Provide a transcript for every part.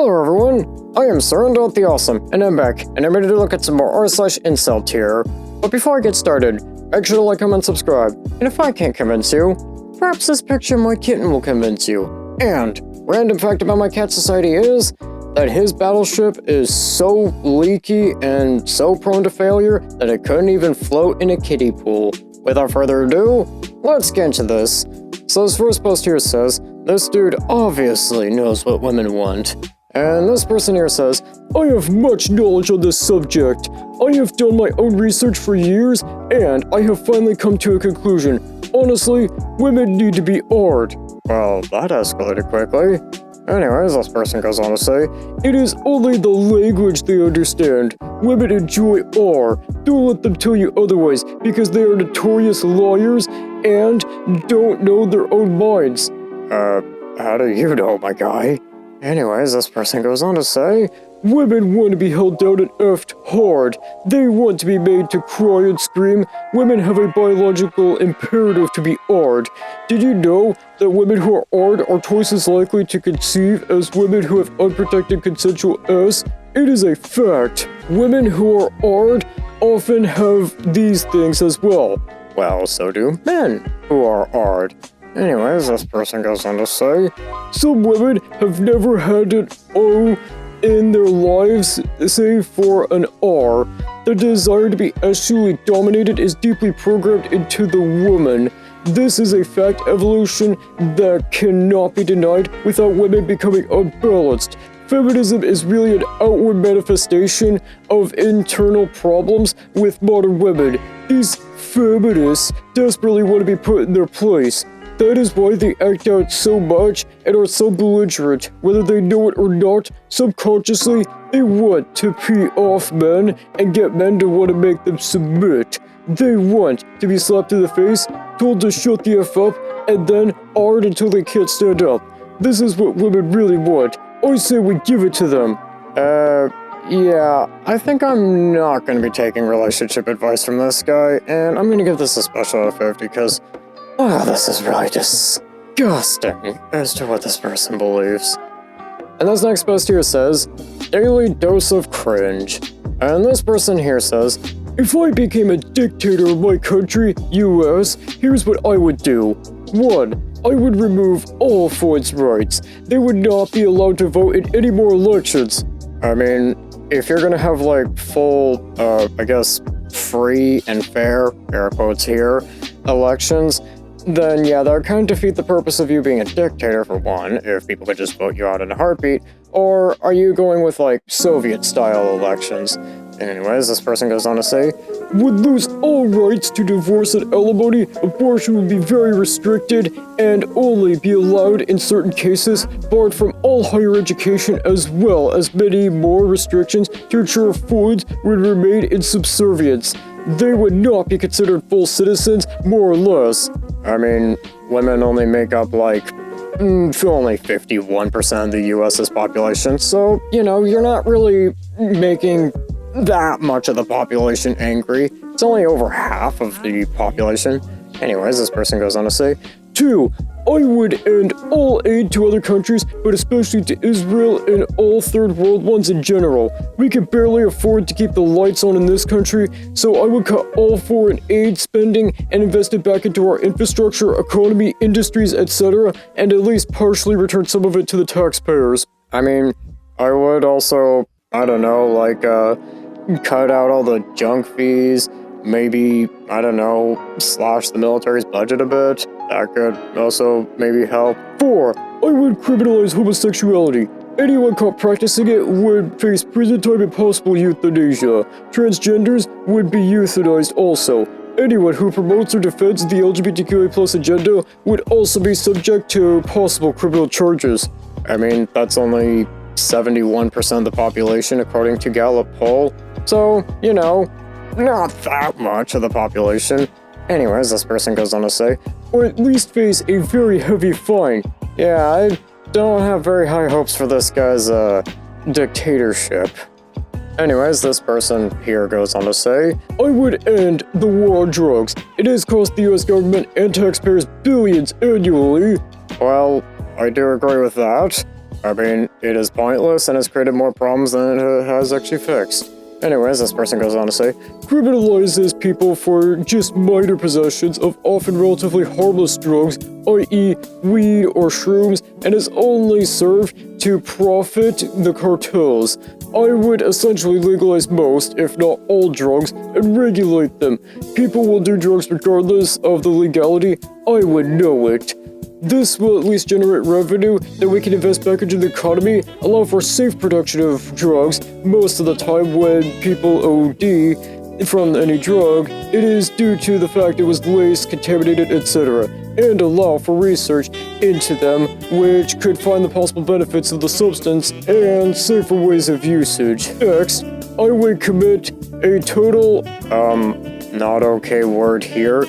Hello everyone, I am Surrender the Awesome, and I'm back, and I'm ready to look at some more r/IncelTear. But before I get started, make sure to like, comment, subscribe, and if I can't convince you, perhaps this picture of my kitten will convince you. And, random fact about my cat society is that his battleship is so leaky and so prone to failure that it couldn't even float in a kiddie pool. Without further ado, let's get into this. So this first post here says, this dude obviously knows what women want. And this person here says, I have much knowledge on this subject. I have done my own research for years, and I have finally come to a conclusion. Honestly, women need to be R'd. Well, that escalated quickly. Anyways, this person goes on to say, it is only the language they understand. Women enjoy R. Don't let them tell you otherwise, because they are notorious liars and don't know their own minds. How do you know, my guy? Anyways, this person goes on to say, women want to be held down and effed hard. They want to be made to cry and scream. Women have a biological imperative to be R'd. Did you know that women who are R'd are twice as likely to conceive as women who have unprotected consensual S? It is a fact. Women who are R'd often have these things as well. Well, so do men who are R'd. Anyways, this person goes on to say, some women have never had an O in their lives, save for an R. The desire to be sexually dominated is deeply programmed into the woman. This is a fact evolution that cannot be denied without women becoming unbalanced. Feminism is really an outward manifestation of internal problems with modern women. These feminists desperately want to be put in their place. That is why they act out so much and are so belligerent. Whether they know it or not, subconsciously, they want to pee off men and get men to want to make them submit. They want to be slapped in the face, told to shut the F up, and then R'd until they can't stand up. This is what women really want. I say we give it to them. Yeah, I think I'm not going to be taking relationship advice from this guy, and I'm going to give this a special out of 50 because, wow, this is really disgusting as to what this person believes. And this next post here says, daily dose of cringe. And this person here says, if I became a dictator of my country, US, here's what I would do. 1. I would remove all voice rights. They would not be allowed to vote in any more elections. I mean, if you're gonna have like full, I guess, free and fair, air quotes here, elections, then yeah, that would kind of defeat the purpose of you being a dictator, for one, if people could just vote you out in a heartbeat. Or are you going with like Soviet-style elections? Anyways, this person goes on to say, would lose all rights to divorce and alimony, abortion would be very restricted, and only be allowed in certain cases, barred from all higher education, as well as many more restrictions to ensure foods would remain in subservience. They would not be considered full citizens, more or less. I mean, women only make up like only 51% of the US's population, so, you know, you're not really making that much of the population angry. It's only over half of the population. Anyways, this person goes on to say, 2. I would end all aid to other countries, but especially to Israel and all third world ones in general. We can barely afford to keep the lights on in this country, so I would cut all foreign aid spending and invest it back into our infrastructure, economy, industries, etc., and at least partially return some of it to the taxpayers. I mean, I would also, I don't know, like, cut out all the junk fees, maybe, I don't know, slash the military's budget a bit. That could also maybe help. 4. I would criminalize homosexuality. Anyone caught practicing it would face prison time and possible euthanasia. Transgenders would be euthanized also. Anyone who promotes or defends the LGBTQA+ agenda would also be subject to possible criminal charges. I mean, that's only 71% of the population according to Gallup poll. So, you know, not that much of the population. Anyways, this person goes on to say, or at least face a very heavy fine. Yeah, I don't have very high hopes for this guy's, dictatorship. Anyways, this person here goes on to say, I would end the war on drugs. It has cost the US government and taxpayers billions annually. Well, I do agree with that. I mean, it is pointless and has created more problems than it has actually fixed. Anyways, this person goes on to say, criminalizes people for just minor possessions of often relatively harmless drugs, i.e. weed or shrooms, and is only served to profit the cartels. I would essentially legalize most, if not all drugs, and regulate them. People will do drugs regardless of the legality. I would know it. This will at least generate revenue that we can invest back into the economy, allow for safe production of drugs. Most of the time when people OD from any drug, it is due to the fact it was laced, contaminated, etc., and allow for research into them, which could find the possible benefits of the substance and safer ways of usage. Next, I would commit a total, not okay word here.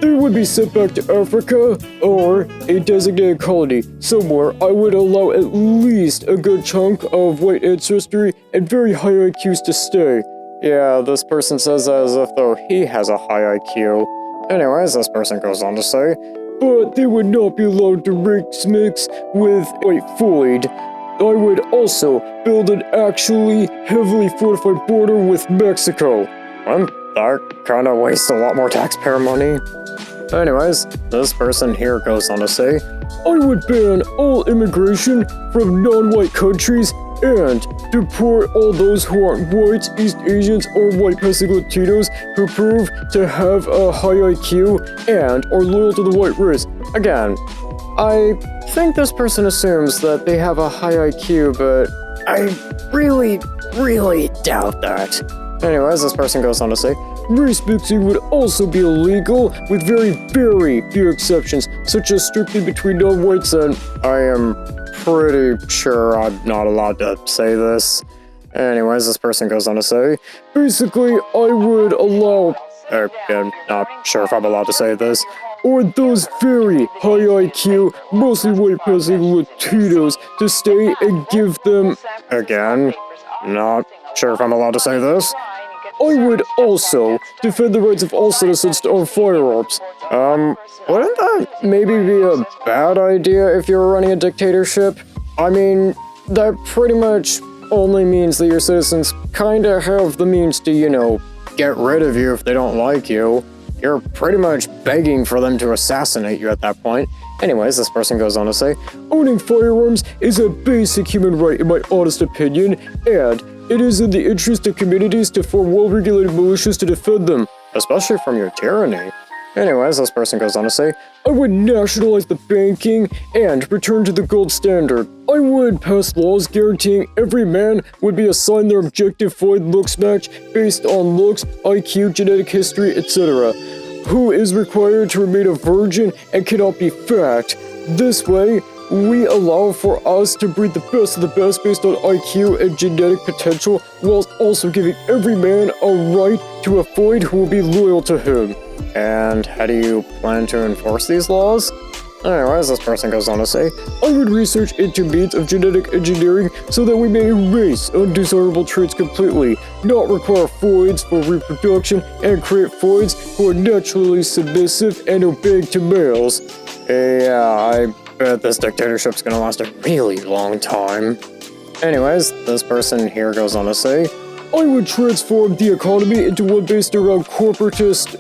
They would be sent back to Africa or a designated colony somewhere. I would allow at least a good chunk of white ancestry and very high IQs to stay. Yeah, this person says that as if though he has a high IQ. Anyways, this person goes on to say, but they would not be allowed to mix with white void. I would also build an actually heavily fortified border with Mexico. Well, that kinda wastes a lot more taxpayer money. Anyways, this person here goes on to say, I would ban all immigration from non-white countries and deport all those who aren't whites, East Asians, or white-passing Latinos who prove to have a high IQ and are loyal to the white race. Again, I think this person assumes that they have a high IQ, but I really doubt that. Anyways, this person goes on to say, race mixing would also be illegal with very few exceptions, such as strictly between non-whites and I am pretty sure I'm not allowed to say this. Anyways, this person goes on to say, basically, I would allow, again, not sure if I'm allowed to say this, or those very high IQ, mostly white-passing Latinos to stay and give them, again, not sure if I'm allowed to say this. I would also defend the rights of all citizens to own firearms. Wouldn't that maybe be a bad idea if you were running a dictatorship? I mean, that pretty much only means that your citizens kinda have the means to, you know, get rid of you if they don't like you. You're pretty much begging for them to assassinate you at that point. Anyways, this person goes on to say, owning firearms is a basic human right in my honest opinion, and it is in the interest of communities to form well-regulated militias to defend them, especially from your tyranny. Anyways, this person goes on to say, I would nationalize the banking and return to the gold standard. I would pass laws guaranteeing every man would be assigned their objective void looks match based on looks, IQ, genetic history, etc., who is required to remain a virgin and cannot be fat. This way, we allow for us to breed the best of the best based on IQ and genetic potential, whilst also giving every man a right to a void who will be loyal to him. And how do you plan to enforce these laws? Anyways, this person goes on to say, I would research into means of genetic engineering so that we may erase undesirable traits completely, not require voids for reproduction, and create voids who are naturally submissive and obeying to males. Yeah, I bet this dictatorship's gonna last a really long time. Anyways, this person here goes on to say, I would transform the economy into one based around corporatist,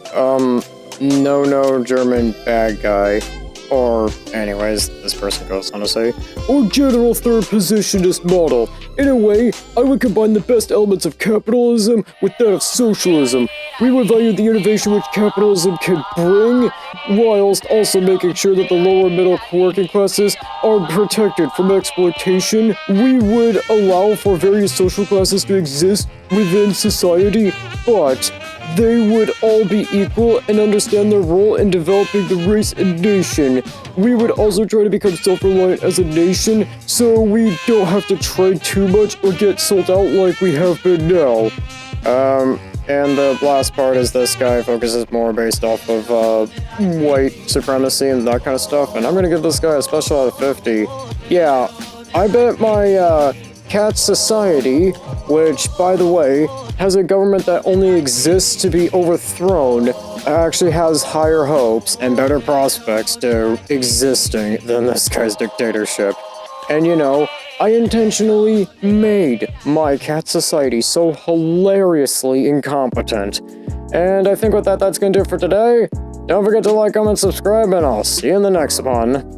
no German bad guy. Or, anyways, this person goes on to say, or general third positionist model. In a way, I would combine the best elements of capitalism with that of socialism. We would value the innovation which capitalism can bring, whilst also making sure that the lower middle working classes are protected from exploitation. We would allow for various social classes to exist within society, but they would all be equal and understand their role in developing the race and nation. We would also try to become self-reliant as a nation, so we don't have to trade too much or get sold out like we have been now. And the last part is this guy focuses more based off of, white supremacy and that kind of stuff, and I'm gonna give this guy a special out of 50. Yeah, I bet my, Cat Society, which, by the way, has a government that only exists to be overthrown, actually has higher hopes and better prospects to existing than this guy's dictatorship. And you know, I intentionally made my cat society so hilariously incompetent. And I think with that, that's gonna do it for today. Don't forget to like, comment, subscribe, and I'll see you in the next one.